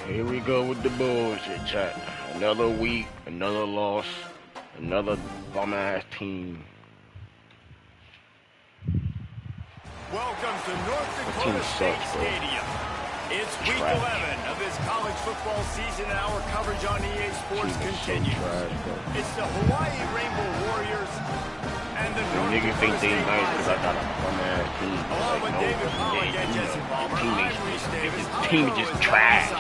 Here we go with the bullshit, chat. Another week, another loss, another bum-ass team. Welcome to North Dakota State Stadium. It's week 11 of this college football season, and our coverage on EA Sports continues. It's the Hawaii Rainbow Warriors and the North Dakota State Bison. Along with David Pollock and Jesse Palmer, I'm Reese Davis. The team is just trash.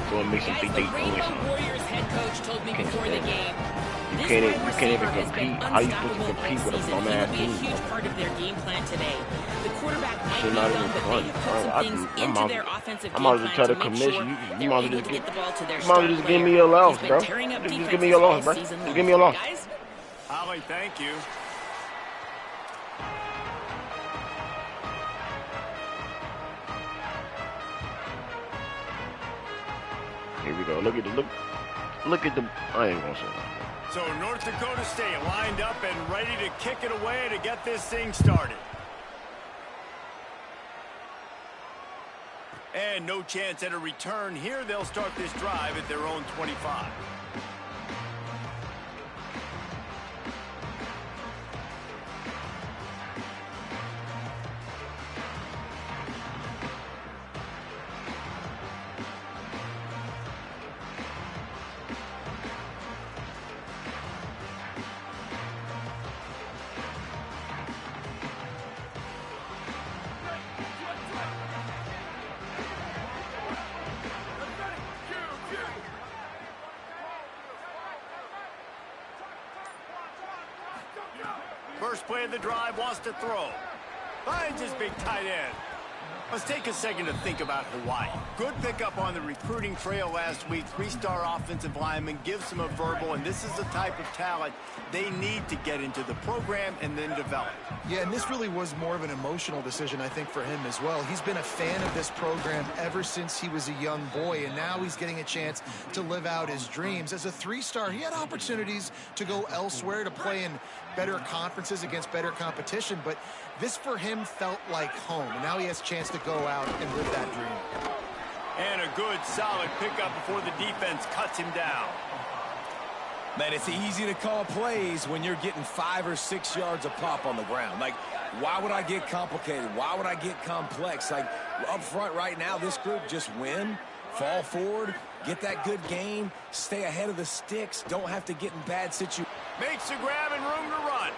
So it makes them think they doing something. Warriors head coach told me before the game. You can't even compete. How you supposed to compete with a bum-ass team? He will be a huge part of their game plan today. The quarterback should not even run. I'm out to tell the commission. You might as well just give me your loss, bro. Just give me your loss, bro. Just give me your loss. Holly, thank you. Here we go. Look at the. I ain't gonna say that. So North Dakota State lined up and ready to kick it away to get this thing started. And no chance at a return here. They'll start this drive at their own 25. First play of the drive, wants to throw. Finds his big tight end. Let's take a second to think about Hawaii. Good pickup on the recruiting trail last week. 3-star offensive lineman gives them a verbal, and this is the type of talent they need to get into the program and then develop. Yeah, and this really was more of an emotional decision, I think, for him as well. He's been a fan of this program ever since he was a young boy, and now he's getting a chance to live out his dreams. As a 3-star, he had opportunities to go elsewhere, to play in better conferences against better competition, but this for him felt like home, and now he has a chance to go out and live that dream. And a good, solid pickup before the defense cuts him down. Man, it's easy to call plays when you're getting 5 or 6 yards a pop on the ground. Like, why would I get complicated? Why would I get complex? Like, up front right now, this group just win, fall forward, get that good gain, stay ahead of the sticks, don't have to get in bad situations. Makes the grab and room to run.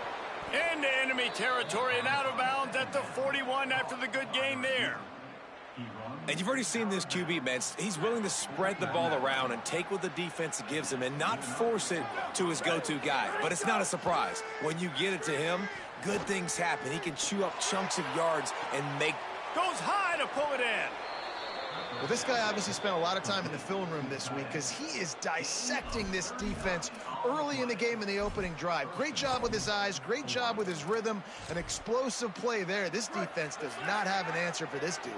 Into enemy territory and out of bounds at the 41 after the good gain there. And you've already seen this QB, man. He's willing to spread the ball around and take what the defense gives him and not force it to his go-to guy. But it's not a surprise. When you get it to him, good things happen. He can chew up chunks of yards and make... Goes high to pull it in. Well, this guy obviously spent a lot of time in the film room this week because he is dissecting this defense early in the game in the opening drive. Great job with his eyes, great job with his rhythm, an explosive play there. This defense does not have an answer for this dude.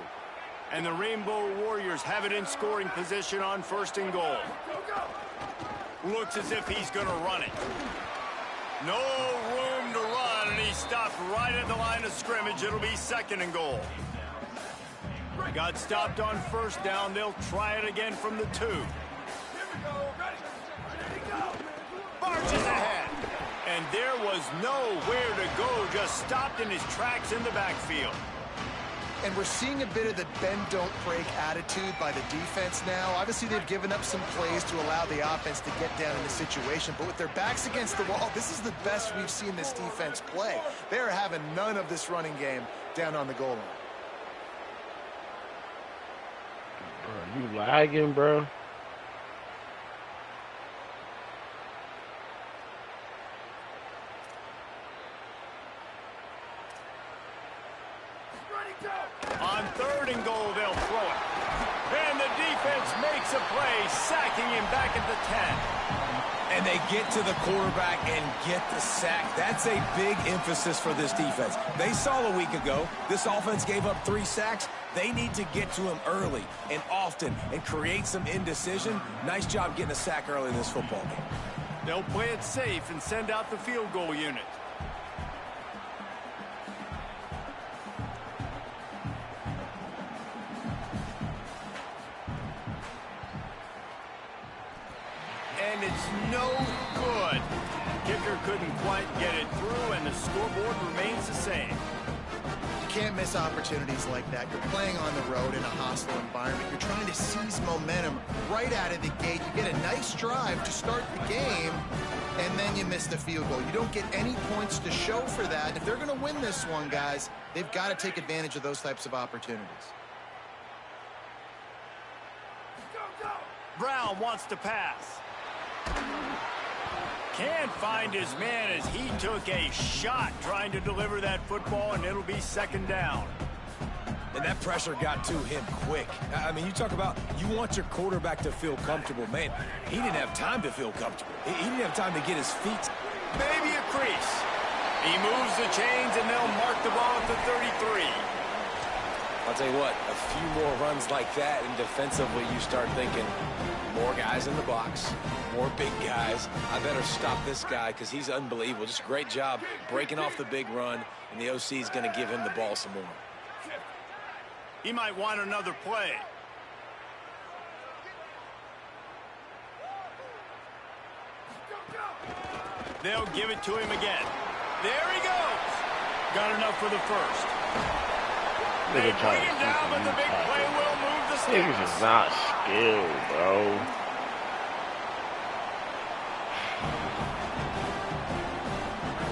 And the Rainbow Warriors have it in scoring position on 1st and goal. Looks as if he's going to run it. No room to run, and he stopped right at the line of scrimmage. It'll be 2nd and goal. Got stopped on 1st down. They'll try it again from the 2. Marches ahead. And there was nowhere to go. Just stopped in his tracks in the backfield. And we're seeing a bit of the bend-don't-break attitude by the defense now. Obviously, they've given up some plays to allow the offense to get down in the situation. But with their backs against the wall, this is the best we've seen this defense play. They're having none of this running game down on the goal line. Bro, you lagging, bro. On 3rd and goal, they'll throw it. And the defense makes a play, sacking him back at the 10. And they get to the quarterback and get the sack. That's a big emphasis for this defense. They saw a week ago, this offense gave up 3 sacks. They need to get to him early and often and create some indecision. Nice job getting a sack early in this football game. They'll play it safe and send out the field goal unit. and it's no good. Kicker couldn't quite get it through, and the scoreboard remains the same. You can't miss opportunities like that. You're playing on the road in a hostile environment. You're trying to seize momentum right out of the gate. You get a nice drive to start the game, and then you miss the field goal. You don't get any points to show for that. If they're going to win this one, guys, they've got to take advantage of those types of opportunities. Brown wants to pass. Can't find his man as he took a shot trying to deliver that football, and it'll be second down. And that pressure got to him quick. I mean, you talk about you want your quarterback to feel comfortable. Man, he didn't have time to feel comfortable. He didn't have time to get his feet. Maybe a crease. He moves the chains, and they'll mark the ball at the 33. I'll tell you what, a few more runs like that, and defensively you start thinking, more guys in the box, more big guys. I better stop this guy because he's unbelievable. Just a great job breaking off the big run, and the OC is going to give him the ball some more. He might want another play. They'll give it to him again. There he goes. Got enough for the first. They bring him down, but the big play will move the sticks. Niggas is not skilled, bro.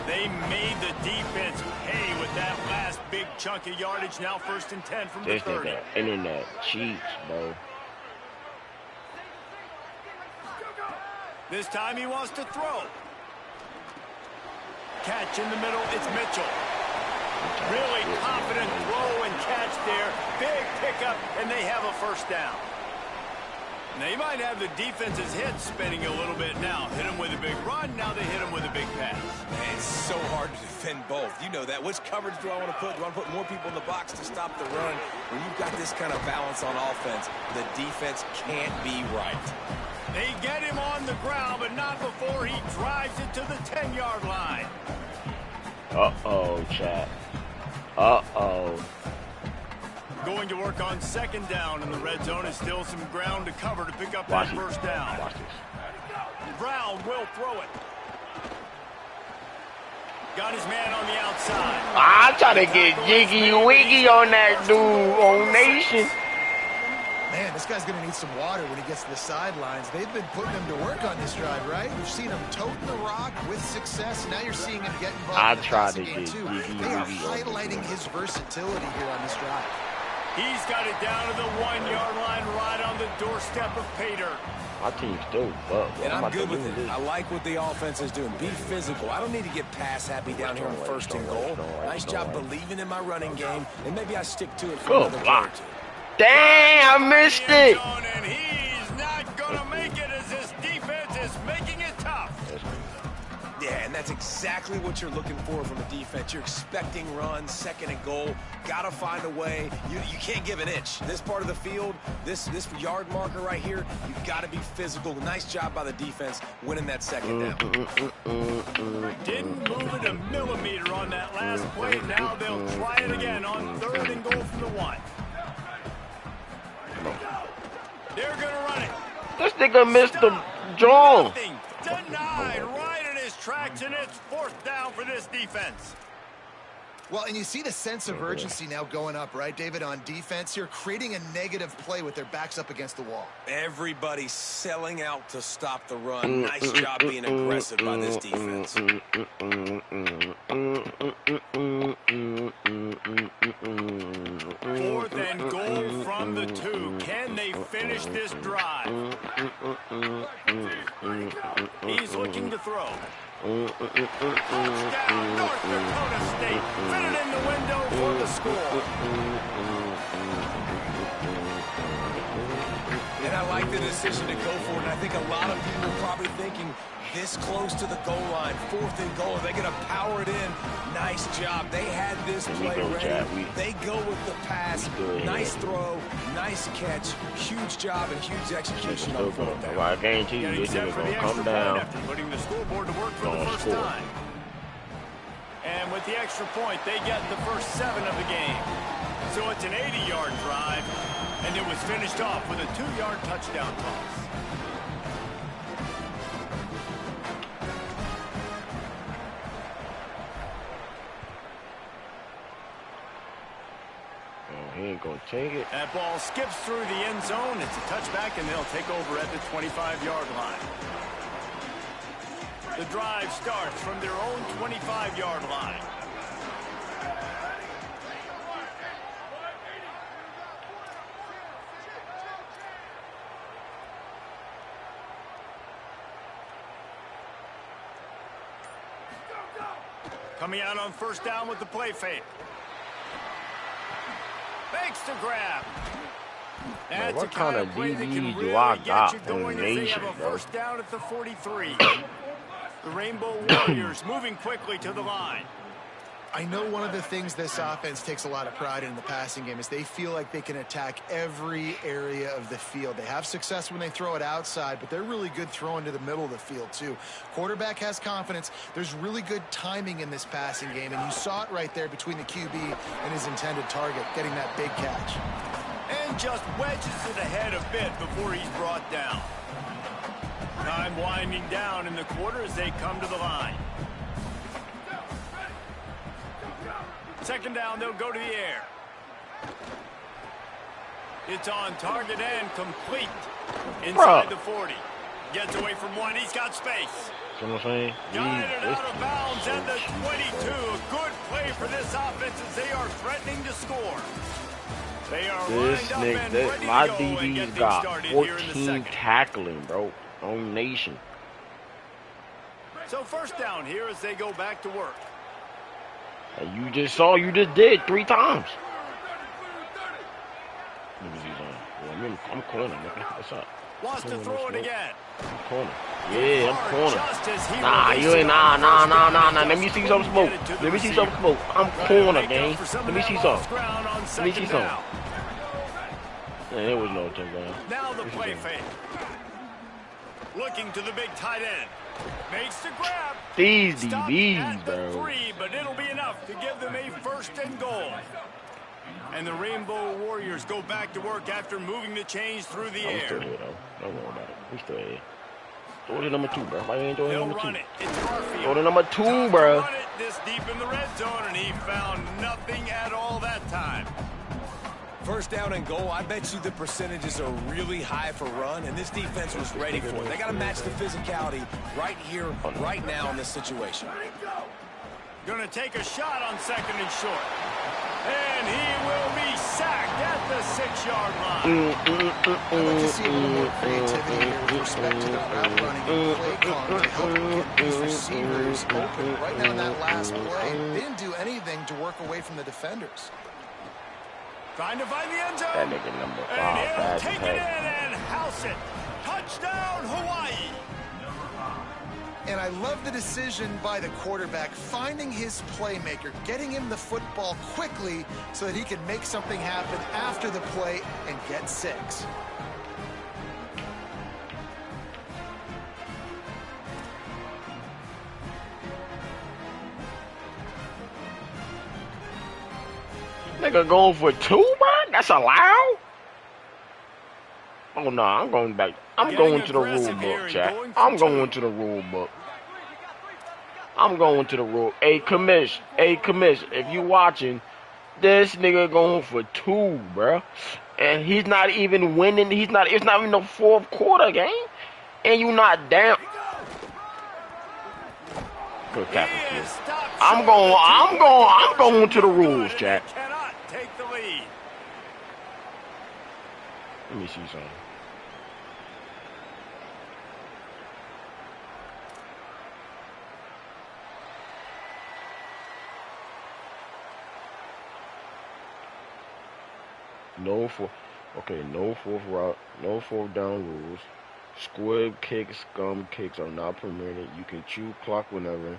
They made the defense pay with that last big chunk of yardage. Now 1st and 10 from the 30. This nigga internet cheats, bro. This time he wants to throw. Catch in the middle. It's Mitchell. Really confident throw and catch there. Big pickup, and they have a first down. Now, you might have the defense's head spinning a little bit now. Hit him with a big run. Now they hit him with a big pass. Man, it's so hard to defend both. You know that. Which coverage do I want to put? Do I want to put more people in the box to stop the run? When you've got this kind of balance on offense, the defense can't be right. They get him on the ground, but not before he drives it to the 10-yard line. Uh-oh, chat. Uh-oh. Going to work on 2nd down, and the red zone is still some ground to cover to pick up that first down. Watch this. Brown will throw it. Got his man on the outside. I try to get jiggy-wiggy on that dude on Nation. Man, this guy's going to need some water when he gets to the sidelines. They've been putting him to work on this drive, right? You've seen him toting the rock with success. Now you're seeing him get involved in the passing game, too. They are highlighting his versatility here on this drive. He's got it down to the 1-yard line right on the doorstep of Pater. My team's still up. And I'm good with it. I like what the offense is doing. Be physical. I don't need to get pass happy down here on 1st and goal. Nice job believing in my running game, and maybe I stick to it for another play or two. Damn, I missed it. And he's not going to make it as this defense is making it tough. Yeah, and that's exactly what you're looking for from a defense. You're expecting runs, 2nd and goal. Got to find a way. You can't give an inch. This part of the field, this yard marker right here, you've got to be physical. Nice job by the defense winning that 2nd down. Didn't move it a millimeter on that last play. Now they'll try it again on 3rd and goal from the 1. They're going to run it. This nigga missed the draw. Denied right in his tracks, and it's 4th down for this defense. Well, and you see the sense of urgency now going up, right, David, on defense here, creating a negative play with their backs up against the wall. Everybody's selling out to stop the run. Nice job being aggressive by this defense. 4th and goal from the 2. Can they finish this drive? He's looking to throw. Touchdown, North Dakota State. Fit it in the window for the score. And I like the decision to go for it. And I think a lot of people are probably thinking this close to the goal line, 4th and goal. They're going to power it in. Nice job. They had this play ready. They go with the pass. Nice throw. Nice catch. Huge job and huge execution on the football. I guarantee you this nigga gonna come down. After putting the scoreboard to work for the first time. And with the extra point, they get the first 7 of the game. So it's an 80-yard drive, and it was finished off with a 2-yard touchdown toss. Take it. That ball skips through the end zone. It's a touchback, and they'll take over at the 25-yard line. The drive starts from their own 25-yard line. Coming out on first down with the play fake. Fakes to grab. That's what kind of DBs do I got in the nation, bro? First down at the 43. The Rainbow Warriors moving quickly to the line. I know one of the things this offense takes a lot of pride in the passing game is they feel like they can attack every area of the field. They have success when they throw it outside, but they're really good throwing to the middle of the field too. Quarterback has confidence. There's really good timing in this passing game, and you saw it right there between the QB and his intended target, getting that big catch. And just wedges it ahead a bit before he's brought down. Time winding down in the quarter as they come to the line. Second down, they'll go to the air. It's on target and complete. Inside the 40. Gets away from one. He's got space. You know what I'm saying? Guided out of bounds at the 22. A good play for this offense as they are threatening to score. They are lined up and ready my to go and get DBs things got started here in the 14 second. tackling, bro. On nation. So first down here as they go back to work. And you just saw, you just did 3 times. I'm corner, nigga. What's up? Wants to throw it again. I'm corner. Yeah, I'm corner. Nah, you ain't, nah. Let me see some smoke. Let me see some smoke. I'm corner, gang. Let me see some. Let me see some. Yeah, there was no touchdown. Now the play fake. Looking to the big tight end. Makes the grab. These DBs, bro. 3, but it'll be enough to give them a first and goal. And the Rainbow Warriors go back to work after moving the chains through the air. I'm still here, though. Don't worry about it. We still here. Throw the number 2, bro. Why you ain't throwing number 2? Throw the number 2, bro. Run it this deep in the red zone, and he found nothing at all that time. First down and goal, I bet you the percentages are really high for run, and this defense was ready for it. They got to match the physicality right here, right now in this situation. Going to take a shot on second and short. And he will be sacked at the 6-yard line. I'd like to see a little more creativity here with respect to the route running and play calling to help get these receivers open. Right now in that last play, they didn't do anything to work away from the defenders. Trying to find the end zone. That nigga number 5. And he'll take it in and house it. Touchdown, Hawaii. And I love the decision by the quarterback, finding his playmaker, getting him the football quickly so that he can make something happen after the play and get 6. Nigga going for 2, bro? That's allowed? Oh, no, I'm going back. I'm going to the rule book, chat. I'm going to the rule book. I'm going to the rule. Hey, commish, if you watching, this nigga going for 2, bro. And he's not even winning. It's not even the 4th quarter game. And you not down. Good tackle, kid. I'm going to the rules, chat. Cannot take the lead. Let me see something. No fourth route, no 4th down rules. Squib kicks, scum kicks are not permitted. You can chew clock whenever.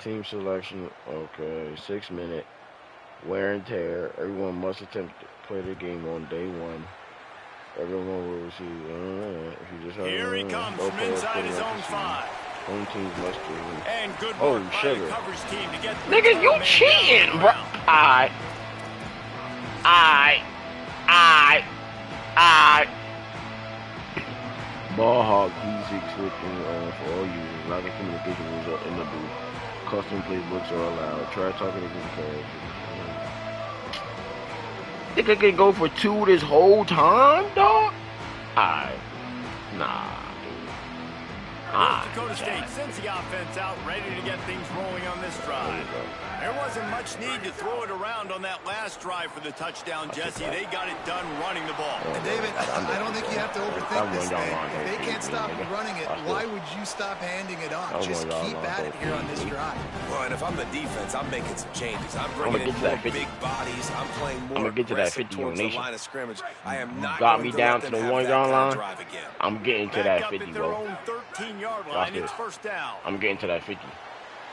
Team selection, okay. 6-minute wear and tear. Everyone must attempt to play the game on day 1. Everyone will receive. If you just have here he comes from inside his own 5. Home teams must do. And good work by the coverage team to get. Nigga, you cheating, bro. Alright. Ball hog D6 switching for all users. Lack of communication rules are in the booth. Custom playbooks are allowed. Try talking to good characters. Nigga can go for 2 this whole time, dog? Alright. Nah, dude. North Dakota State sends the offense out, ready to get things rolling on this drive. There wasn't much need to throw it around on that last drive for the touchdown, Jesse. They got it done running the ball. And David, I don't think you have to overthink this thing. If they can't stop running it, why would you stop handing it off? Just keep at it here on this drive. Well, and if I'm the defense, I'm making some changes. I'm bringing in more big bodies. I'm playing more aggressive towards the line of scrimmage. I am not got going me to down let to them the have 1 that yard kind of line. drive again. I'm getting to that 50, their bro. own 13-yard line. It's first down. I'm getting to that 50.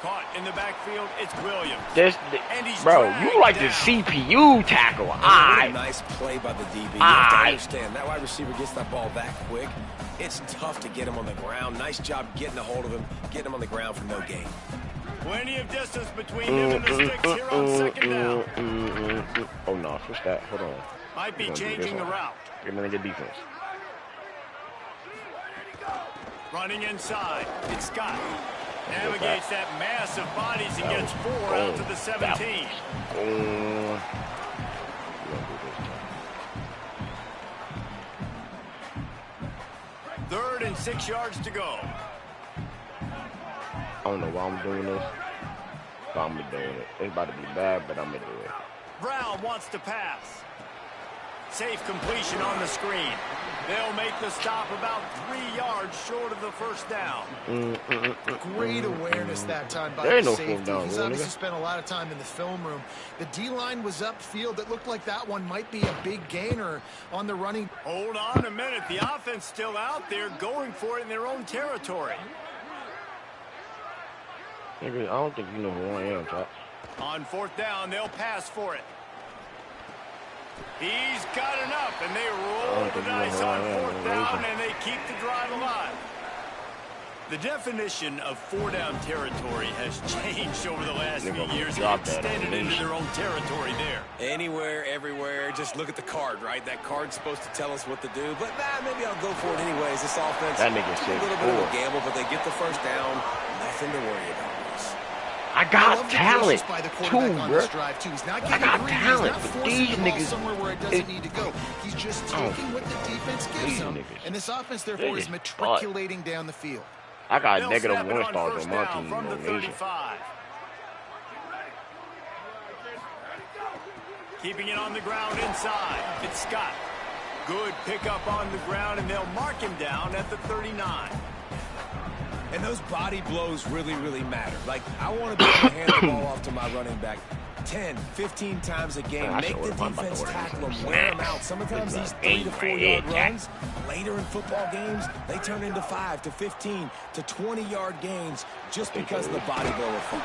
Caught in the backfield, it's Williams. Bro, you like the CPU tackle. What a nice play by the DB. You have to understand, that wide receiver gets that ball that quick. It's tough to get him on the ground. Nice job getting a hold of him, getting him on the ground for no gain. Plenty of distance between him and the sticks here on second down. Oh, no, switch that. Hold on. Might be changing the route. Give me the defense. Running inside, it's Scott. Navigates that mass of bodies and gets 4 out to the 17. Third and 6 yards to go. I don't know why I'm doing this, but I'm doing it. It's about to be bad, but I'm going to do it. Brown wants to pass. Safe completion on the screen. They'll make the stop about 3 yards short of the first down. Great awareness that time by There ain't the no safety. fourth down, He's obviously spent a lot of time in the film room. The D-line was upfield. It looked like that one might be a big gainer on the running. Hold on a minute. The offense still out there going for it in their own territory. I don't think you know who I am, Chop. On fourth down, they'll pass for it. He's got enough, and they roll the dice on fourth down, and they keep the drive alive. The definition of 4-down territory has changed over the last few years. They extended into their own territory there. Anywhere, everywhere, just look at the card, right? That card's supposed to tell us what to do, but maybe I'll go for it anyways. This offense, that nigga a little bit of a gamble, but they get the first down. Nothing to worry about. I got talent too, bro. I got talent, but these niggas somewhere where it doesn't need to go. He's just taking what the defense gives him, and this offense therefore is matriculating down the field. I got -1 stars on my team, from the 35. Keeping it on the ground inside. It's Scott. Good pickup on the ground, and they'll mark him down at the 39. And those body blows really, really matter. Like, I want to be able to hand the ball off to my running back 10, 15 times a game. Make the defense tackle them, wear them out. Sometimes these 3 to 4 yard runs, later in football games, they turn into 5 to 15 to 20-yard gains just because of the body blow effect.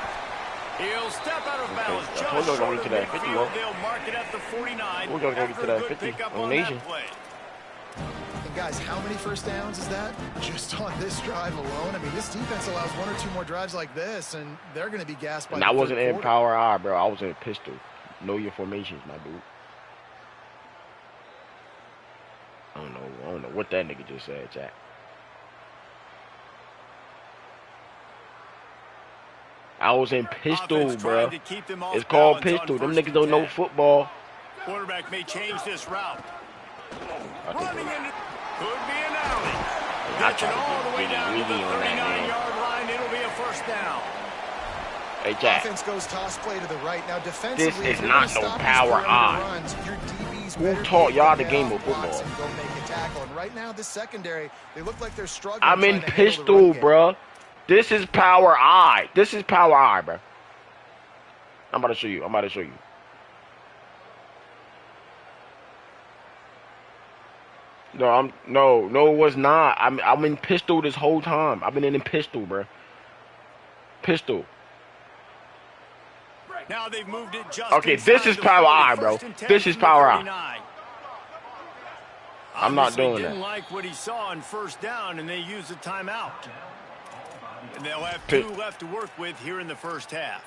He'll step out of bounds just short of midfield. They'll mark it at the 49. We're going to get to that 50 on Nation. And guys, how many first downs is that? Just on this drive alone? I mean, this defense allows 1 or 2 more drives like this, and they're going to be gassed by and I wasn't in power I, bro. I was in pistol. Know your formations, my dude. I don't know what that nigga just said, Jack. I was in pistol, bro. It's called pistol. Them niggas don't know football. Quarterback may change this route. Running into, could be an alley. Gets it all the way down to the 39-yard line. It'll be a first down. Hey, Jack. Offense goes toss play to the right. Now defensively, this is not no power I. Who taught y'all the game of football? Go make a tackle. And right now, this secondary, they look like they're struggling. I'm in pistol, bro. This is power I. This is power I, bro. I'm about to show you. No, it was not. I'm in pistol this whole time. I've been in pistol, bro. Pistol. Now they've moved it just okay, this is power I, bro. This is power I. I'm not doing that. Didn't like what he saw on first down, and they used a timeout. And they'll have 2 left to work with here in the first half.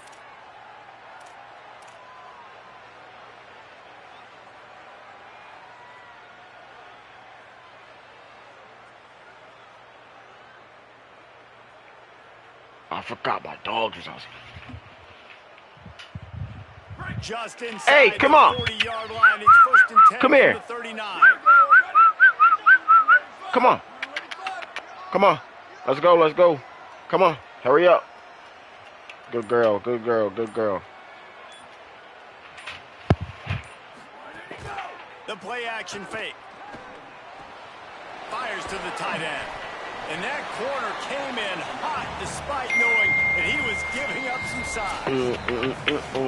I forgot my dog is awesome. just inside Hey, come on. the 40-yard line. It's 1st and 10 Come here. from the 39. Come on. Come on. Let's go. Let's go. Come on. Hurry up. Good girl. Good girl. Good girl. The play action fake. Fires to the tight end. And that corner came in hot despite knowing that he was giving up some size.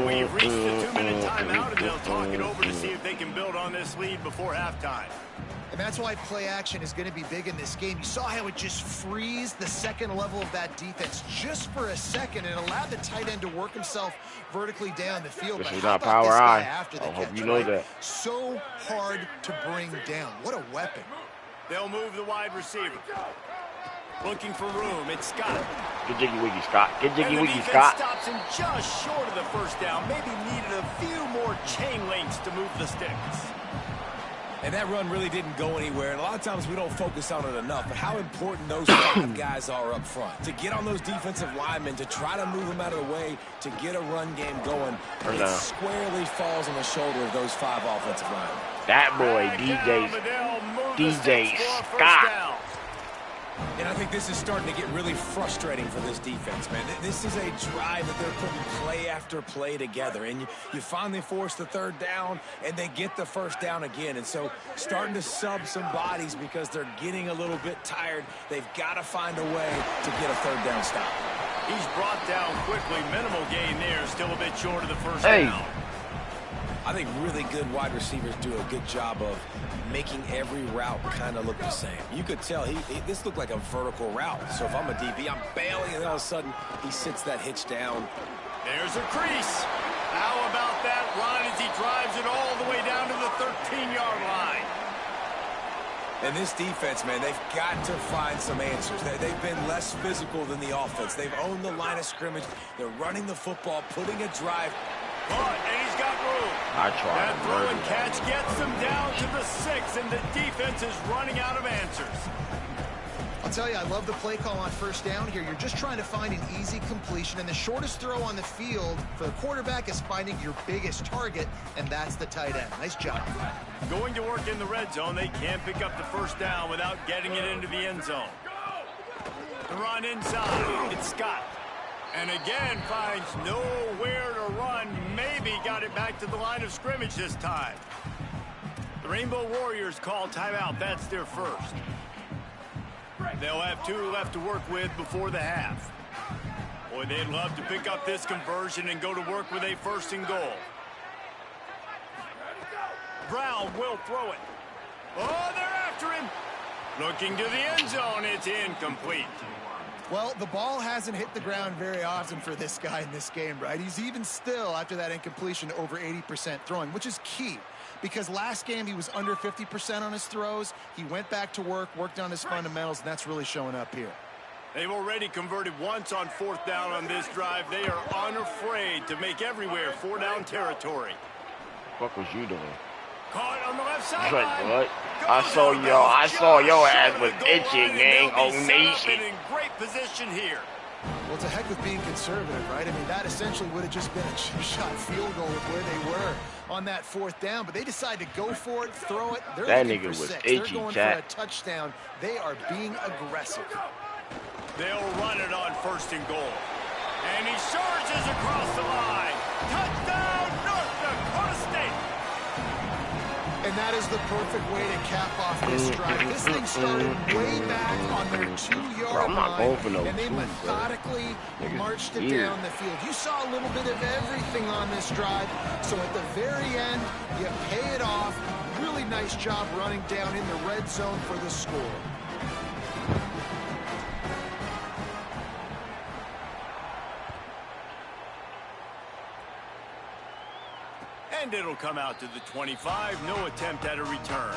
We've reached the 2-minute timeout, and they'll talk it over to see if they can build on this lead before halftime. And that's why play action is going to be big in this game. You saw how it just frees the second level of that defense just for a second and allowed the tight end to work himself vertically down the field. This but is how not about power this guy eye. after the I hope catch, you know right? that. So hard to bring down. What a weapon. They'll move the wide receiver. Looking for room. It's Scott. Get jiggy wiggy, Scott. Get jiggy And the wiggy, defense Scott. stops him just short of the first down. Maybe needed a few more chain links to move the sticks. And that run really didn't go anywhere. And a lot of times we don't focus on it enough. But how important those 5 guys are up front. To get on those defensive linemen, to try to move them out of the way, to get a run game going. It squarely falls on the shoulder of those 5 offensive linemen. That boy, DJ Scott. And I think this is starting to get really frustrating for this defense, man. This is a drive that they're putting play after play together. And you finally force the 3rd down, and they get the 1st down again. And so starting to sub some bodies because they're getting a little bit tired. They've got to find a way to get a 3rd down stop. He's brought down quickly. Minimal gain there. Still a bit short of the 1st down. I think really good wide receivers do a good job of making every route kind of look the same. You could tell this looked like a vertical route. So if I'm a DB, I'm bailing, and then all of a sudden he sits that hitch down. There's a crease. How about that run as he drives it all the way down to the 13-yard line? And this defense, man, they've got to find some answers. They've been less physical than the offense. They've owned the line of scrimmage. They're running the football, putting a drive. Caught, and he's got room. That throw and catch gets them down to the 6, and the defense is running out of answers. I'll tell you, I love the play call on 1st down here. You're just trying to find an easy completion, and the shortest throw on the field for the quarterback is finding your biggest target, and that's the tight end. Nice job. Going to work in the red zone. They can't pick up the 1st down without getting it into the end zone. The run inside. It's Scott. And again, finds nowhere to run. Maybe got it back to the line of scrimmage this time. The Rainbow Warriors call timeout. That's their 1st. They'll have 2 left to work with before the half. Boy, they'd love to pick up this conversion and go to work with a 1st and goal. Brown will throw it. Oh, they're after him. Looking to the end zone. It's incomplete. Well, the ball hasn't hit the ground very often for this guy in this game, right? He's even still, after that incompletion, over 80% throwing, which is key. Because last game, he was under 50% on his throws. He went back to work, worked on his fundamentals, and that's really showing up here. They've already converted once on 4th down on this drive. They are unafraid to make everywhere 4-down territory. What was you doing? Caught on the left side. What? I saw your ass was itching, gang. Oh, nation. In great position here. Well, it's a heck of being conservative, right? I mean, that essentially would have just been a chip-shot field goal with where they were on that 4th down. But they decide to go for it, throw it. They're that looking nigga for was 6. itchy, They're going chat. for a touchdown. They are being aggressive. They'll run it on 1st and goal. And he surges across the line. Touchdown, North Dakota State. And that is the perfect way to cap off this drive. This thing started way back on their 2-yard line, and they methodically marched it down the field. You saw a little bit of everything on this drive, so at the very end, you pay it off. Really nice job running down in the red zone for the score. And it'll come out to the 25. No attempt at a return.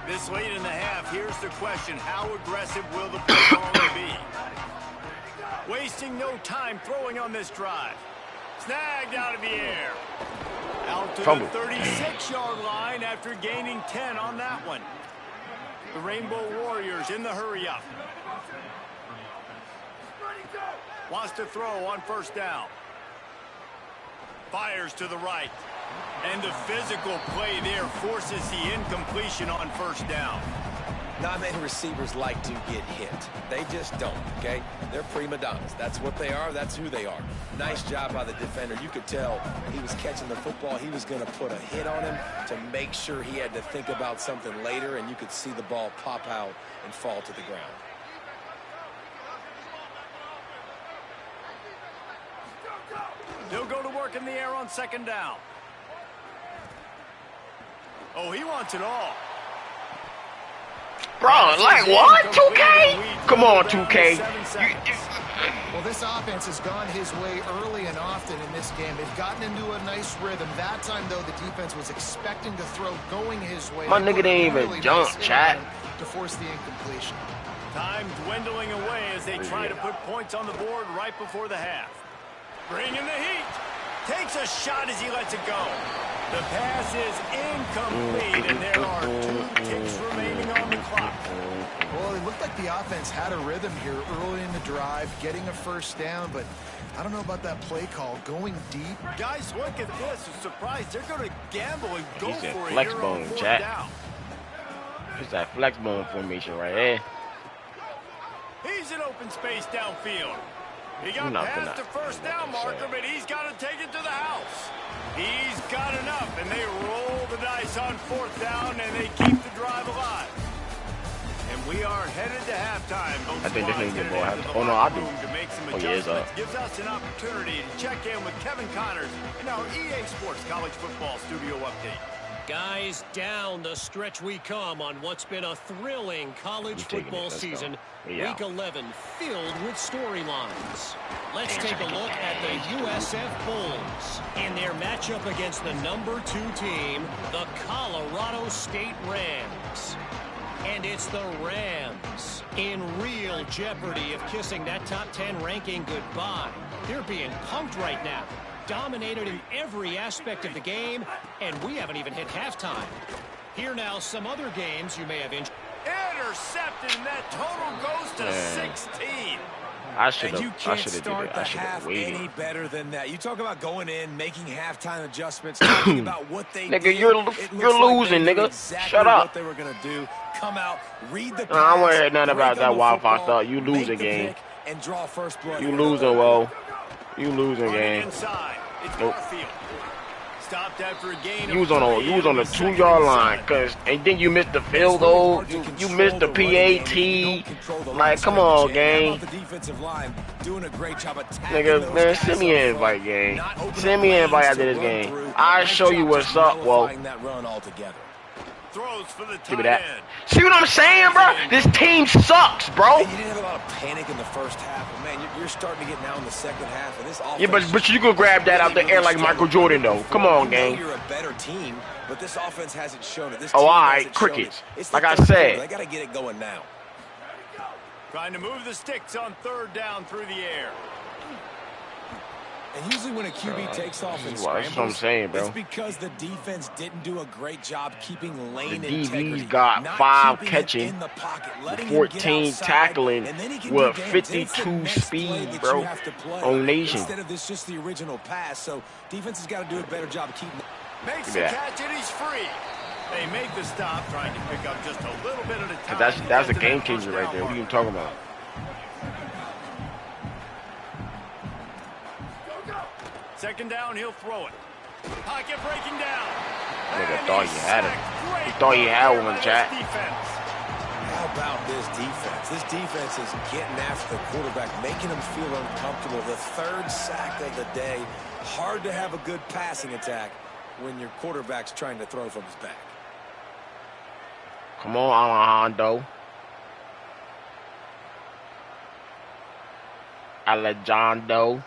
This late in the half, here's the question. How aggressive will the play calling be? Wasting no time throwing on this drive. Snagged out of the air. Out to Fumble. the 36-yard line after gaining 10 on that one. The Rainbow Warriors in the hurry-up. Wants to throw on first down. Fires to the right. And the physical play there forces the incompletion on first down. Not many receivers like to get hit. They just don't, okay? They're prima donnas. That's what they are. That's who they are. Nice job by the defender. You could tell he was catching the football. He was going to put a hit on him to make sure he had to think about something later, and you could see the ball pop out and fall to the ground. He'll go to work in the air on second down. Oh, he wants it all. Bro, like what? 2K? Come on, 2K. Well, this offense has gone his way early and often in this game. They've gotten into a nice rhythm. That time, though, the defense was expecting to throw going his way. My nigga didn't even jump, chat. To force the incompletion. Time dwindling away as they try to put points on the board right before the half. Bringing the heat. Takes a shot as he lets it go. The pass is incomplete, and there are 2 ticks remaining on the clock. Well, it looked like the offense had a rhythm here early in the drive, getting a first down, but I don't know about that play call. Going deep. Guys, look at this. I'm surprised they're going to gamble and go He's for it flex here bone, on fourth Jack. down. It's that flex bone formation right there. He's in open space downfield. He got Nothing past the first down marker, but he's got to take it to the house. He's got enough, and they roll the dice on fourth down, and they keep the drive alive. And we are headed to halftime. Both I think this squads nigga get headed more into half. the Oh no, I locker do. room to make some Oh yeah, it's up. adjustments. Gives us an opportunity to check in with Kevin Connors in our EA Sports College Football Studio Update. Guys, down the stretch we come on what's been a thrilling college football season. Week 11 filled with storylines. Let's take a look at the USF Bulls in their matchup against the number 2 team, the Colorado State Rams. And it's the Rams in real jeopardy of kissing that top 10 ranking goodbye. They're being punked right now. Dominated in every aspect of the game, and we haven't even hit halftime. Here now some other games you may have enjoyed. Intercepted, and that total goes to 16. I should And you have. I can't should have start did it. the I should half have waited. any better than that. You talk about going in, making halftime adjustments, talking about what they Nigga, did. you're It looks losing, like they knew nigga. exactly Shut up. what they were going to do. Come out, read the pass, I don't want to hear nothing about break that on the Wi-Fi football, stuff. You make losing the game. pick, and draw first blood. You losing, Wo. You losing game. Inside. It's Nope. Garfield. Stopped after a gain. You was on the 2-yard line, and then you missed the field goal. You missed the PAT. Like, come on, gang. The defensive line doing a great job attacking Nigga, those man, guys send me an up front, invite, gang. not opening Send me an up invite lanes after to this run game. through. I'll Nice show you job what's just up, Wo. nullifying that run altogether. Throws for the Give me tight that. end. See what I'm saying, bro? This team sucks, bro. And you didn't have a lot of panic in the first half, but man, you're starting to get now in the second half, and this offense. Yeah, but you could grab that out the air like Michael Jordan, though. Come on, gang. You're a better team, but this offense hasn't shown it. This Oh, team all right, hasn't shown crickets. it. It's Like the I third said. quarter. They got to get it going now. Trying to move the sticks on third down through the air. And usually when a QB takes off and That's what I'm scrambles, saying, bro. it's because the defense didn't do a great job keeping lane The DB's integrity. got not 5 keeping him catching, in the pocket, letting him get 14 outside, tackling and then he can with do damage. It's the 52 next play speed, that bro, you have to play on Nation. instead of this just the original pass. So defense has got to do a better job of keeping. Makes Give the me that. catch, and he's free. They make the stop, trying to pick up just a little bit at a time. That's a to game that changer first right down there. What are you mark. talking about? Second down, he'll throw it. Pocket breaking down. Nigga And thought he's you had him. sacked. Great He thought you had play one, by chat. this defense. How about this defense? This defense is getting after the quarterback, making him feel uncomfortable. The third sack of the day. Hard to have a good passing attack when your quarterback's trying to throw from his back. Come on, Alejandro. Alejandro.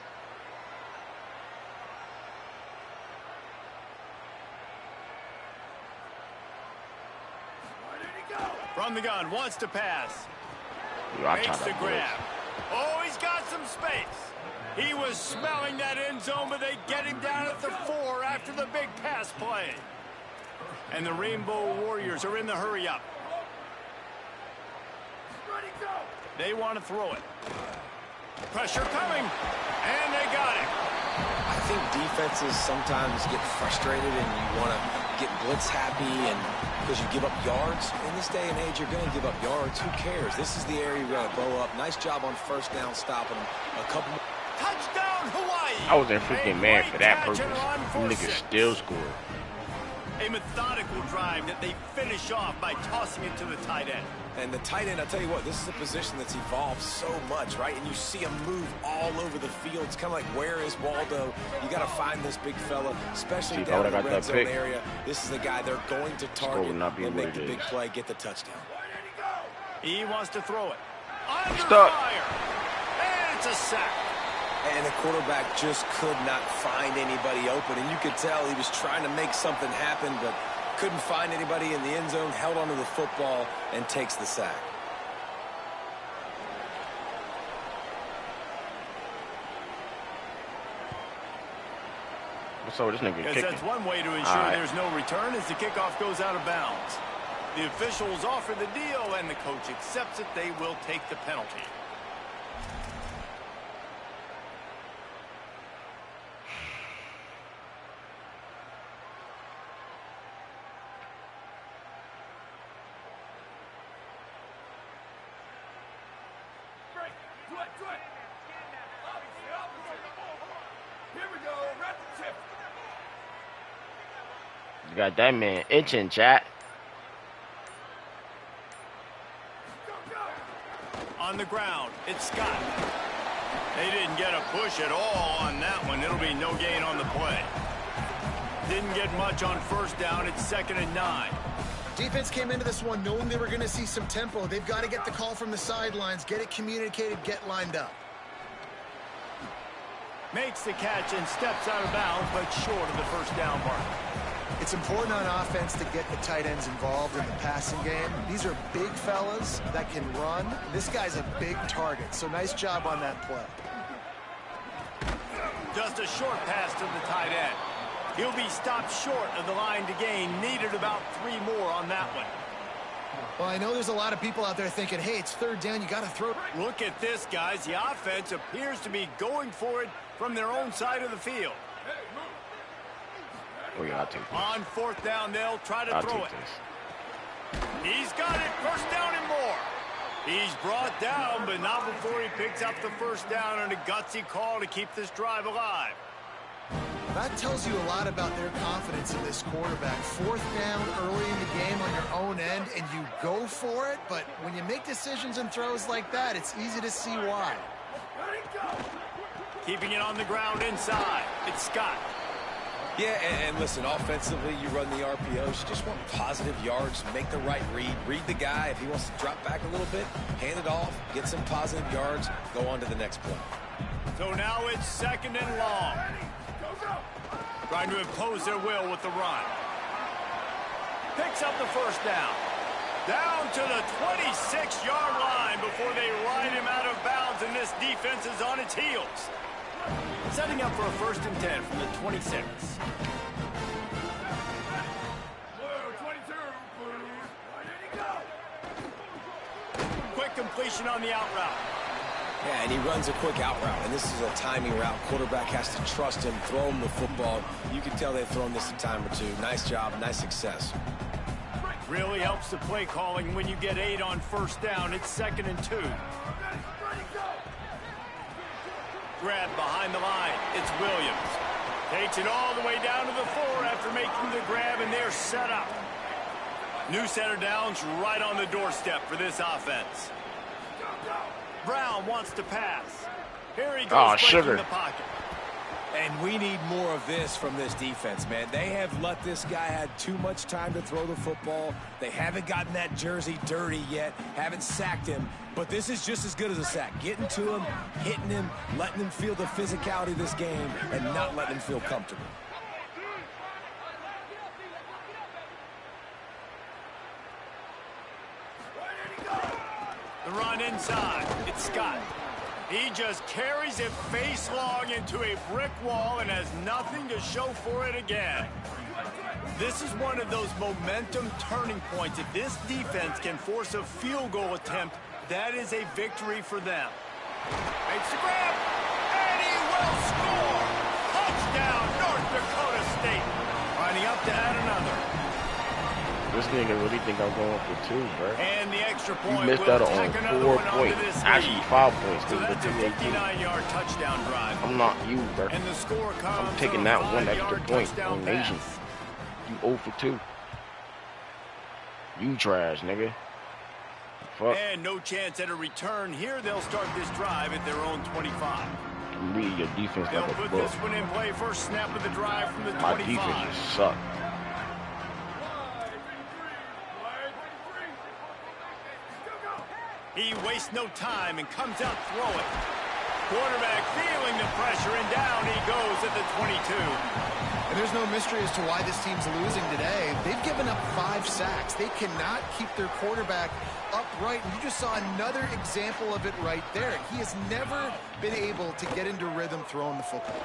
From the gun, wants to pass. Yo, I Makes tried the to blitz. grab. Oh, he's got some space. He was smelling that end zone, but they get him down at the 4 after the big pass play. And the Rainbow Warriors are in the hurry-up. They want to throw it. Pressure coming, and they got it. I think defenses sometimes get frustrated and you want to get blitz happy and because you give up yards. In this day and age, you're going to give up yards. Who cares? This is the area you're going to bow up. Nice job on first down stopping them. A couple more. Touchdown, Hawaii. I wasn't freaking mad for that purpose. Them niggas still scored. A methodical drive that they finish off by tossing it to the tight end. And the tight end, I'll tell you what, this is a position that's evolved so much, right? And you see him move all over the field. It's kind of like, where is Waldo? You got to find this big fella, especially down in the red zone area. This is the guy they're going to target and make the big play, get the touchdown. He wants to throw it. Under Stuck. fire. And it's a sack. And the quarterback just could not find anybody open. And you could tell he was trying to make something happen, but couldn't find anybody in the end zone, held onto the football, and takes the sack. So this nigga kicking. That's one way to ensure there's no return as the kickoff goes out of bounds. The officials offer the deal, and the coach accepts it. They will take the penalty. You got that man itching, chat. On the ground, it's Scott. They didn't get a push at all on that one. It'll be no gain on the play. Didn't get much on first down. It's 2nd and 9. Defense came into this one knowing they were going to see some tempo. They've got to get the call from the sidelines, get it communicated, get lined up. Makes the catch and steps out of bounds, but short of the first down mark. It's important on offense to get the tight ends involved in the passing game. These are big fellas that can run. This guy's a big target, so nice job on that play. Just a short pass to the tight end. He'll be stopped short of the line to gain. Needed about 3 more on that one. Well, I know there's a lot of people out there thinking, hey, it's 3rd down, you got to throw. Look at this, guys. The offense appears to be going for it from their own side of the field. Oh, yeah, I'll take this. On 4th down, they'll try to throw it. He's got it. 1st down and more. He's brought down, but not before he picks up the 1st down and a gutsy call to keep this drive alive. That tells you a lot about their confidence in this quarterback. 4th down early in the game on your own end, and you go for it. But when you make decisions and throws like that, it's easy to see why. Keeping it on the ground inside. It's Scott. Yeah, and listen, offensively, you run the RPOs. You just want positive yards, make the right read the guy. If he wants to drop back a little bit, hand it off, get some positive yards, go on to the next play. So now it's 2nd and long. Trying to impose their will with the run. Picks up the 1st down. Down to the 26-yard line before they ride him out of bounds, and this defense is on its heels. Setting up for a 1st and 10 from the 26. Quick completion on the out route. Yeah, and he runs a quick out route, and this is a timing route. Quarterback has to trust him, throw him the football. You can tell they've thrown this a time or two. Nice job, nice success. Really helps the play calling when you get 8 on 1st down. It's 2nd and 2. Grab behind the line. It's Williams. Takes it all the way down to the 4 after making the grab, and they're set up. New center downs right on the doorstep for this offense. Brown wants to pass. Here he goes, breaking the pocket. And we need more of this from this defense, man. They have let this guy have too much time to throw the football. They haven't gotten that jersey dirty yet, haven't sacked him. But this is just as good as a sack. Getting to him, hitting him, letting him feel the physicality of this game, and not letting him feel comfortable. The run inside. It's Scott. He just carries it face long into a brick wall and has nothing to show for it again. This is one of those momentum turning points. If this defense can force a field goal attempt, that is a victory for them. Makes the grab, and he will score! Touchdown, North Dakota State. Lining up to add another. This nigga really think I'm going for 2, bro. And the extra point. You missed that on 4 points. Actually, 5 points. So that's a 59-yard touchdown drive. I'm not you, bro. And the score comes. I'm taking that 1 extra point on Nation. You 0 for 2. You trash, nigga. Fuck. And no chance at a return here. They'll start this drive at their own 25. I'm reading your defense They'll like a put book. this one in play. First snap of the drive from the 25. My defense just suck. He wastes no time and comes out throwing. Quarterback feeling the pressure, and down he goes at the 22. And there's no mystery as to why this team's losing today. They've given up 5 sacks. They cannot keep their quarterback upright. And you just saw another example of it right there. He has never been able to get into rhythm throwing the football.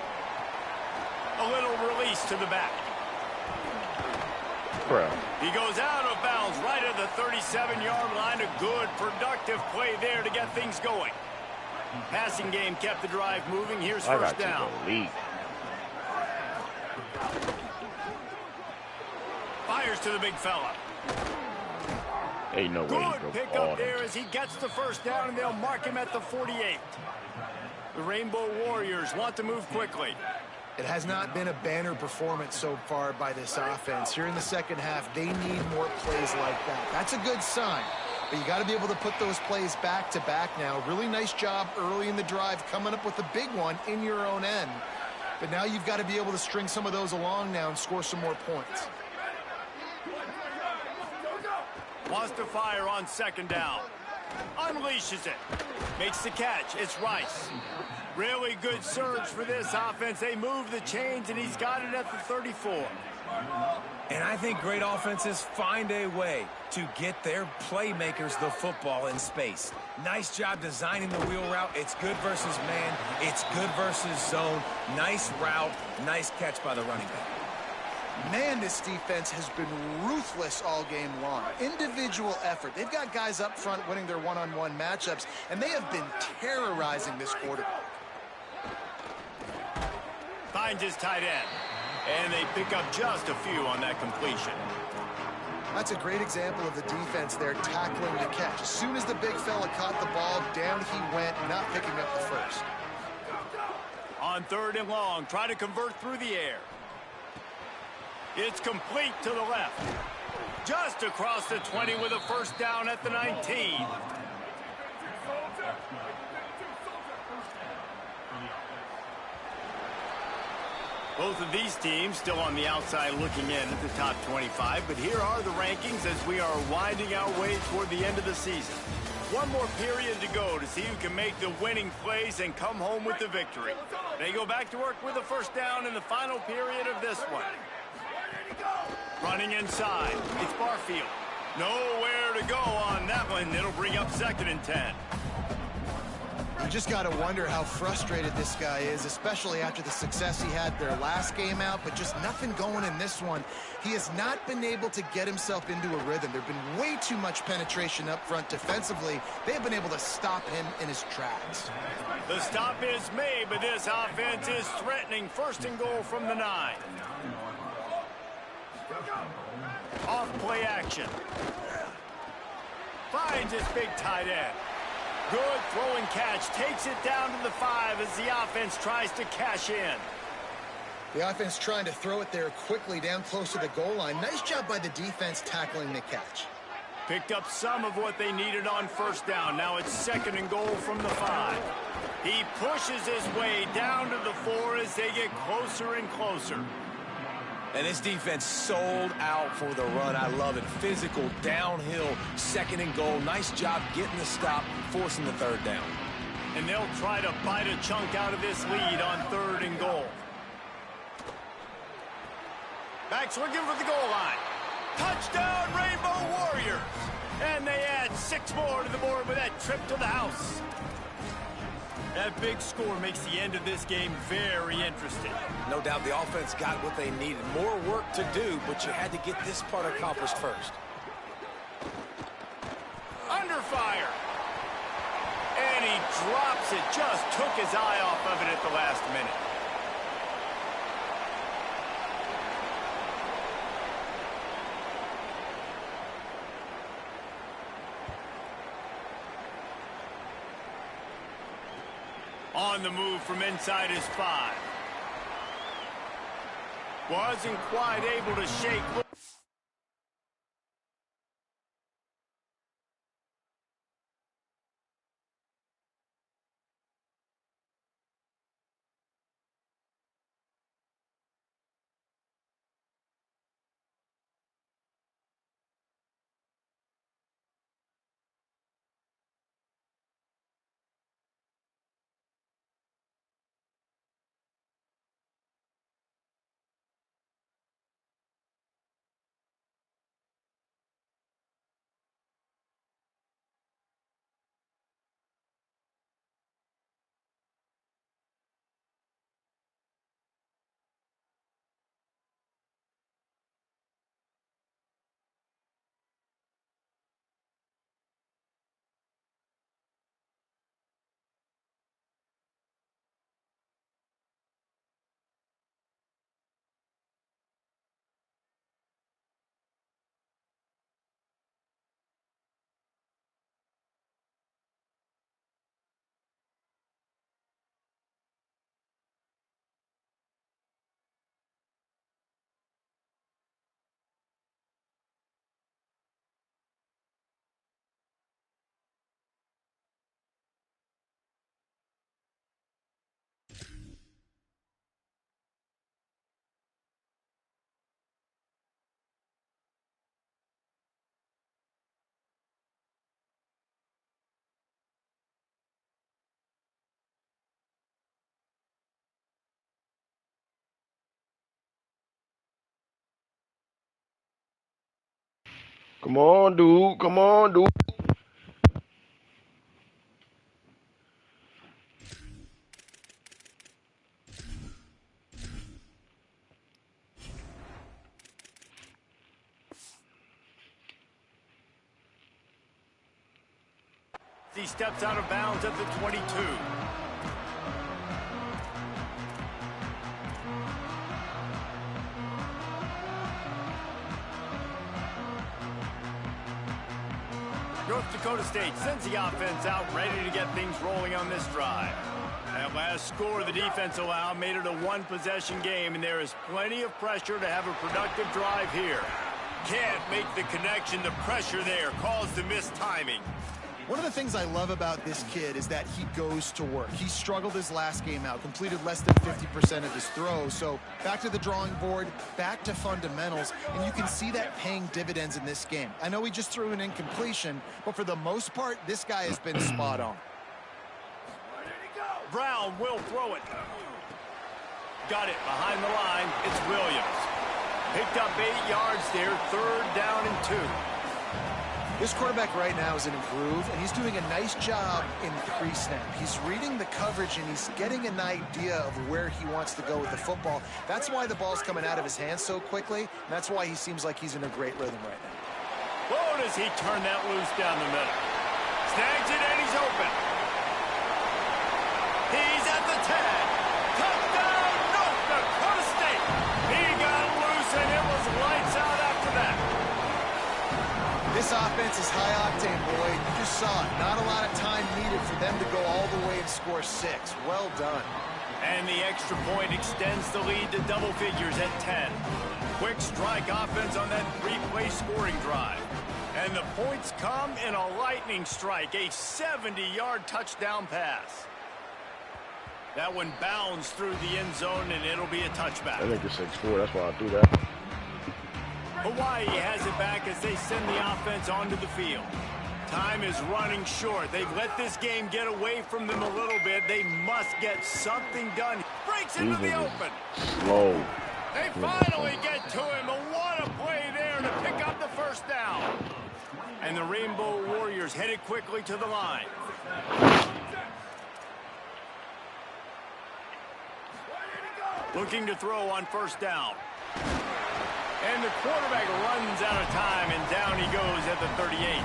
A little release to the back. Bruh. He goes out of bounds right at the 37-yard line. A good, productive play there to get things going. Passing game kept the drive moving. Here's first down. Fires to the big fella. Ain't no way he Good pick up there as he gets the first down, and they'll mark him at the 48. The Rainbow Warriors want to move quickly. It has not been a banner performance so far by this offense. Here in the second half, they need more plays like that. That's a good sign, but you got to be able to put those plays back to back now. Really nice job early in the drive, coming up with a big one in your own end. But now you've got to be able to string some of those along now and score some more points. Wants to fire on second down. Unleashes it. Makes the catch. It's Rice. Really good surge for this offense. They move the chains, and he's got it at the 34. And I think great offenses find a way to get their playmakers the football in space. Nice job designing the wheel route. It's good versus man. It's good versus zone. Nice route. Nice catch by the running back. Man, this defense has been ruthless all game long. Individual effort. They've got guys up front winning their one-on-one matchups, and they have been terrorizing this quarterback. Finds his tight end. And they pick up just a few on that completion. That's a great example of the defense there tackling the catch. As soon as the big fella caught the ball, down he went, not picking up the first. On third and long, try to convert through the air. It's complete to the left. Just across the 20 with a first down at the 19. Both of these teams still on the outside looking in at the top 25, but here are the rankings as we are winding our way toward the end of the season. One more period to go to see who can make the winning plays and come home with the victory. They go back to work with a first down in the final period of this one. Running inside, it's Barfield. Nowhere to go on that one. It'll bring up 2nd and 10. You just got to wonder how frustrated this guy is, especially after the success he had their last game out, but just nothing going in this one. He has not been able to get himself into a rhythm. There's been way too much penetration up front defensively. They've been able to stop him in his tracks. The stop is made, but this offense is threatening. 1st and goal from the 9. Off play action. Finds his big tight end. Good throwing catch. Takes it down to the 5 as the offense tries to cash in. The offense trying to throw it there quickly down close to the goal line. Nice job by the defense tackling the catch. Picked up some of what they needed on first down. Now it's 2nd and goal from the 5. He pushes his way down to the 4 as they get closer and closer. And this defense sold out for the run. I love it. Physical, downhill, 2nd and goal. Nice job getting the stop, forcing the 3rd down. And they'll try to bite a chunk out of this lead on 3rd and goal. Backs looking for the goal line. Touchdown, Rainbow Warriors. And they add 6 more to the board with that trip to the house. That big score makes the end of this game very interesting. No doubt the offense got what they needed. More work to do, but you had to get this part accomplished first. Under fire. And he drops it. Just took his eye off of it at the last minute. On the move from inside his 5. Wasn't quite able to shake. Come on, dude. Come on, dude. He steps out of bounds at the 22. North Dakota State sends the offense out, ready to get things rolling on this drive. That last score the defense allowed made it a one-possession game, and there is plenty of pressure to have a productive drive here. Can't make the connection. The pressure there caused the missed timing. One of the things I love about this kid is that he goes to work. He struggled his last game out, completed less than 50% of his throws. So back to the drawing board, back to fundamentals, and you can see that paying dividends in this game. I know he just threw an incompletion, but for the most part, this guy has been spot on. Brown will throw it. Got it behind the line. It's Williams. Picked up 8 yards there, 3rd down and 2. This quarterback right now is in a groove, and he's doing a nice job in pre-snap. He's reading the coverage, and he's getting an idea of where he wants to go with the football. That's why the ball's coming out of his hands so quickly, and that's why he seems like he's in a great rhythm right now. Oh, does he turn that loose down the middle? Snags it, and he's open. He's at the 10. Touchdown, North Dakota State. He got loose, and it was lights out after that. This offense is high octane, boy. You just saw it. Not a lot of time needed for them to go all the way and score 6. Well done. And the extra point extends the lead to double figures at 10. Quick strike offense on that 3-play scoring drive. And the points come in a lightning strike, a 70-yard touchdown pass. That one bounds through the end zone, and it'll be a touchback. I think it's 6-4. That's why I threw that. Hawaii has it back as they send the offense onto the field. Time is running short. They've let this game get away from them a little bit. They must get something done. Breaks into the open. Slow. They finally get to him. What a play there to pick up the first down. And the Rainbow Warriors headed quickly to the line. Looking to throw on first down. And the quarterback runs out of time, and down he goes at the 38.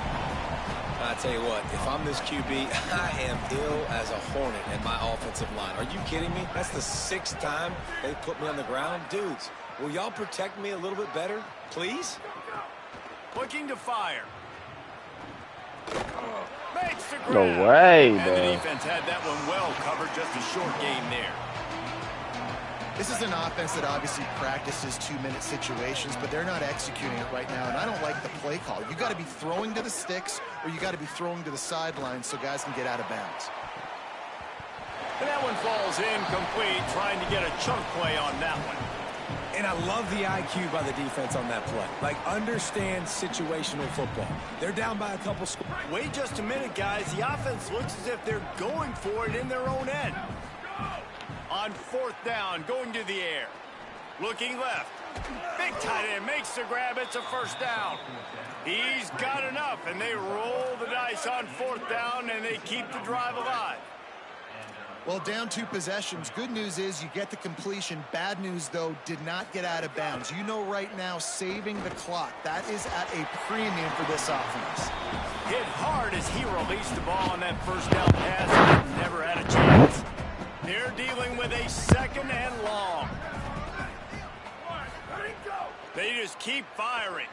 I tell you what, if I'm this QB, I am ill as a hornet in my offensive line. Are you kidding me? That's the 6th time they put me on the ground. Dudes, will y'all protect me a little bit better, please? Looking to fire. Makes the grab. No way, and man. The defense had that one well covered. Just a short game there. This is an offense that obviously practices 2-minute situations, but they're not executing it right now, and I don't like the play call. You got to be throwing to the sticks, or you got to be throwing to the sidelines so guys can get out of bounds. And that one falls incomplete, trying to get a chunk play on that one. And I love the IQ by the defense on that play. Like, understand situational football. They're down by a couple scores. Wait just a minute, guys. The offense looks as if they're going for it in their own end. On fourth down, going to the air. Looking left. Big tight end makes the grab. It's a first down. He's got enough, and they roll the dice on fourth down, and they keep the drive alive. Well, down 2 possessions. Good news is you get the completion. Bad news, though, did not get out of bounds. You know right now, saving the clock. That is at a premium for this offense. Hit hard as he released the ball on that first down pass, and never had a chance. They're dealing with a 2nd and long. They just keep firing.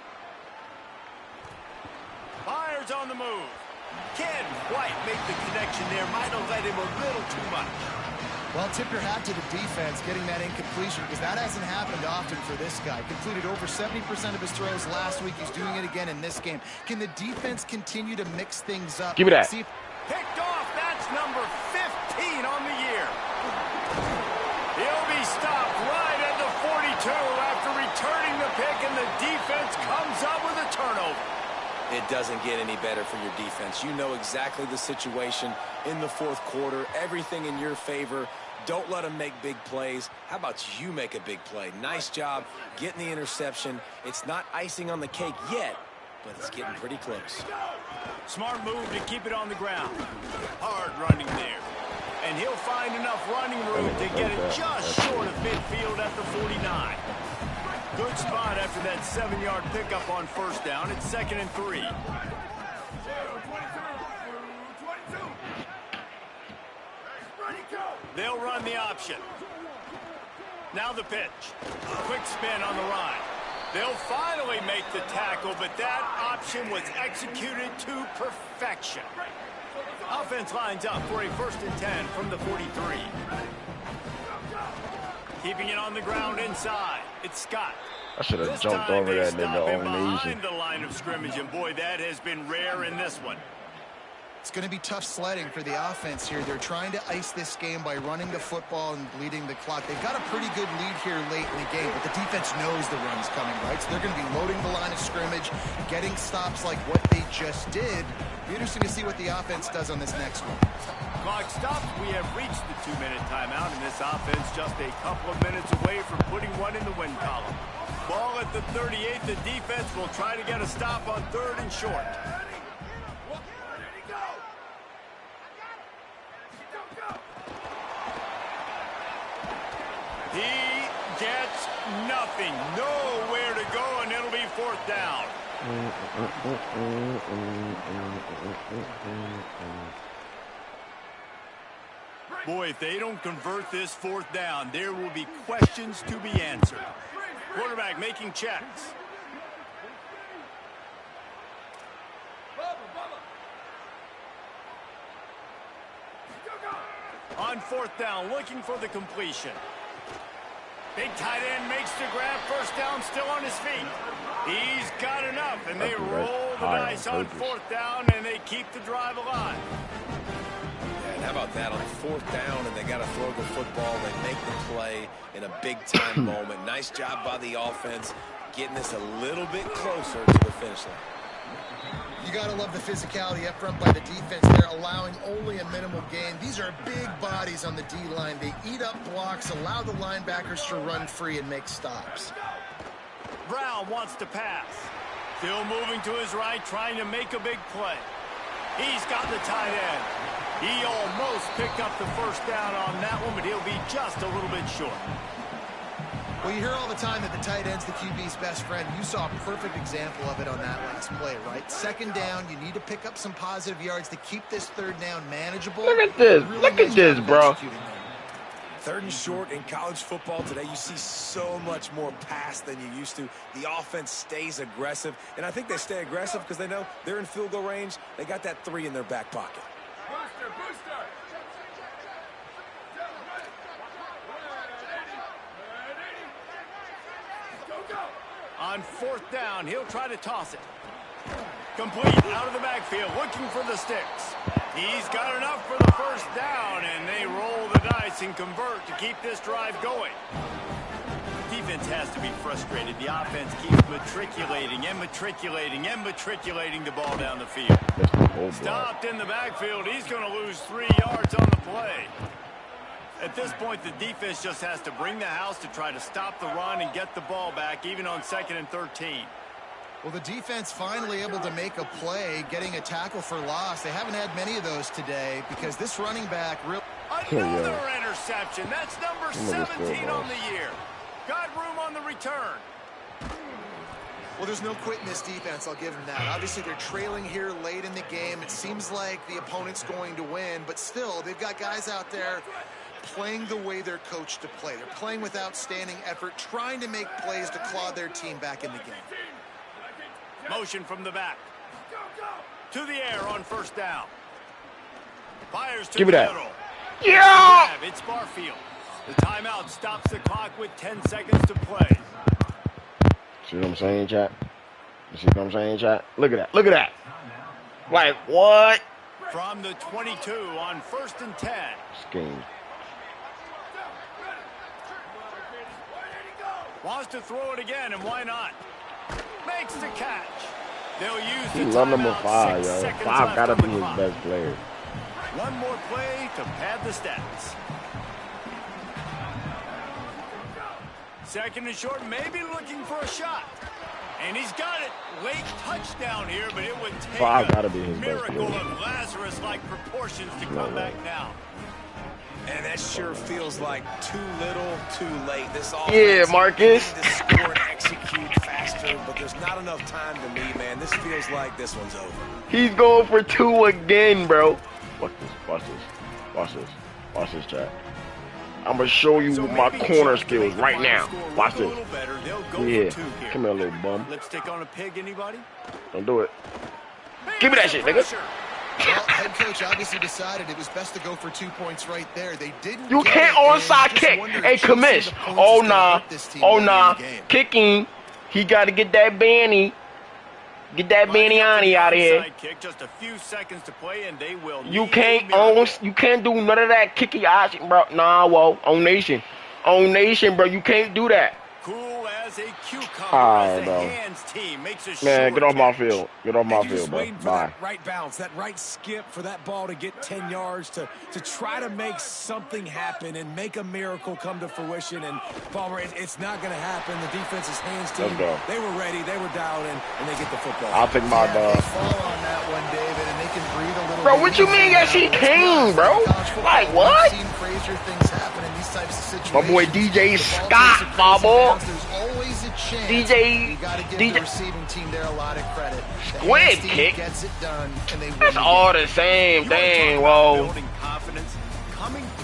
Fires on the move. Can't quite make the connection there. Might have let him a little too much. Well, tip your hat to the defense getting that incompletion, because that hasn't happened often for this guy. Completed over 70% of his throws last week. He's doing it again in this game. Can the defense continue to mix things up? Give me that. Picked off. That's number 15 on the year. He'll be stopped right at the 42 after returning the pick, and the defense comes up with a turnover. It doesn't get any better for your defense. You know exactly the situation in the 4th quarter. Everything in your favor. Don't let them make big plays. How about you make a big play? Nice job getting the interception. It's not icing on the cake yet, but it's getting pretty close. Smart move to keep it on the ground. Hard running there. And he'll find enough running room to get it just short of midfield at the 49. Good spot after that 7-yard pickup on first down. It's 2nd and 3. They'll run the option. Now the pitch. Quick spin on the run. They'll finally make the tackle, but that option was executed to perfection. Offense lines up for a 1st and 10 from the 43. Keeping it on the ground inside. It's Scott. I should have jumped over that nigga on behind the line of scrimmage, and boy, that has been rare in this one. It's going to be tough sledding for the offense here. They're trying to ice this game by running the football and bleeding the clock. They've got a pretty good lead here late in the game, but the defense knows the run's coming, right? So they're going to be loading the line of scrimmage, getting stops like what they just did. Be interesting to see what the offense does on this next one. Clock stops. We have reached the 2-minute timeout, and this offense just a couple of minutes away from putting one in the win column. Ball at the 38. The defense will try to get a stop on 3rd and short. He gets nothing. Nowhere to go, and it'll be 4th down. Boy, if they don't convert this 4th down, there will be questions to be answered. Quarterback making checks. On 4th down, looking for the completion. Big tight end makes the grab. First down, still on his feet. He's got enough, and they roll the dice on 4th down, and they keep the drive alive. And how about that on 4th down, and they got to throw the football. They make the play in a big-time moment. Nice job by the offense, getting this a little bit closer to the finish line. You got to love the physicality up front by the defense. They're allowing only a minimal gain. These are big bodies on the D-line. They eat up blocks, allow the linebackers to run free and make stops. Brown wants to pass. Still moving to his right, trying to make a big play. He's got the tight end. He almost picked up the first down on that one, but he'll be just a little bit short. Well, you hear all the time that the tight end's the QB's best friend. You saw a perfect example of it on that last play, right? Second down, you need to pick up some positive yards to keep this third down manageable. Look at this. Really Look at this, bro. Third and short in college football today, you see so much more pass than you used to. The offense stays aggressive, and I think they stay aggressive because they know they're in field goal range. They got that 3 in their back pocket. Booster. On fourth down, he'll try to toss it. Complete out of the backfield, looking for the sticks. He's got enough for the first down, and they roll the dice and convert to keep this drive going. Defense has to be frustrated. The offense keeps matriculating the ball down the field. Stopped in the backfield. He's going to lose 3 yards on the play. At this point, the defense just has to bring the house to try to stop the run and get the ball back, even on 2nd and 13. Well, the defense finally able to make a play, getting a tackle for loss. They haven't had many of those today because this running back really... Another interception. That's number 17 on the year. Got room on the return. Well, there's no quit in this defense. I'll give them that. Obviously, they're trailing here late in the game. It seems like the opponent's going to win, but still, they've got guys out there playing the way they're coached to play. They're playing with outstanding effort, trying to make plays to claw their team back in the game. Motion from the back. To the air on first down. Fires to the middle. Yeah! It's Barfield. The timeout stops the clock with 10 seconds to play. See what I'm saying, chat? You see what I'm saying, chat? Look at that. Look at that. Like, what? From the 22 on 1st and 10. Scheme. Wants to throw it again, and why not? Makes the catch. They'll use He the love number timeout. 5, 6 yo. seconds 5 gotta left be on his the clock. best player. One more play to pad the stats. 2nd and short, maybe looking for a shot. And he's got it. Late touchdown here, but it would take 5 gotta be his best miracle player. of Lazarus-like proportions to come back now. And that sure feels like too little, too late. This offense, Yeah, Marcus. they need to score and execute faster, but there's not enough time to me, man. This feels like this one's over. He's going for 2 again, bro. Watch this. Watch this. Watch this. Watch this, chat. I'm going to show you my corner skills right now. Watch this. Yeah. Come here, little bum. Lipstick on a pig, anybody? Don't do it. Give me that shit, nigga. Well, head coach obviously decided it was best to go for 2 points right there. They didn't. You can't onside kick. Hey, commish. Oh, nah. Oh, nah. Kicking. He got to get that Banny. Get that Baniani out of here. Kick, just a few seconds to play, and they will. You can't do none of that kicky action, bro. Nah, whoa. On Nation, bro. You can't do that. Cool as a cucumber. As the hands team makes a man, get off my catch. field. Get off my field, bro. For Bye. that right bounce, that right skip for that ball to get 10 yards to try to make something happen and make a miracle come to fruition. And Palmer, it's not going to happen. The defense's hands team, they were ready, they were dialed in, and they get the football. I'll take my dog. They fall on that one, David, and they can breathe a little. Bro, what you mean? Yes, he came, bro. Like what? We've seen crazier things happen in these types of situations. My boy DJ Scott, my boy. There's always a chance. DJ, you gotta give the receiving team there a lot of credit. The Squid hands team kick. gets it done, and they That's all the same thing, whoa.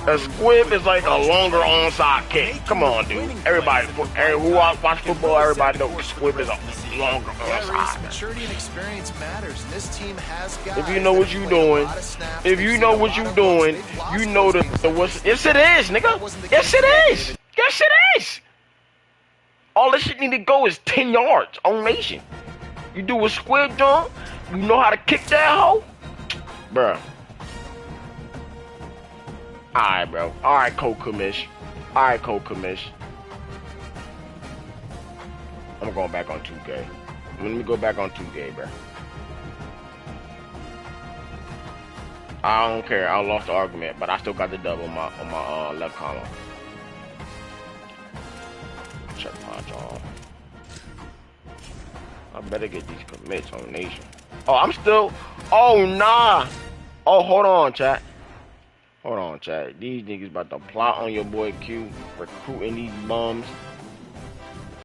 A squib is like a longer onside kick. Come on, dude. Everybody, who watch football, everybody knows squib is a longer onside. Maturity and experience matters. And this team has guys. If you know what you're doing, if you know what you're doing, you know the what's. Yes, it is, nigga. Yes, it is. Yes, it is. All this shit need to go is 10 yards on Nation. You do a squib jump, you know how to kick that hoe, bruh. Alright, bro. Alright, co-commish. Alright, co-commish. I'm going back on 2K. Let me go back on 2K, bro. I don't care. I lost the argument, but I still got the dub on my left column. Check punch on. I better get these commits on Nation. Oh, I'm still. Oh, nah. Oh, hold on, chat. Hold on, chat. These niggas about to plot on your boy Q, recruiting these bums.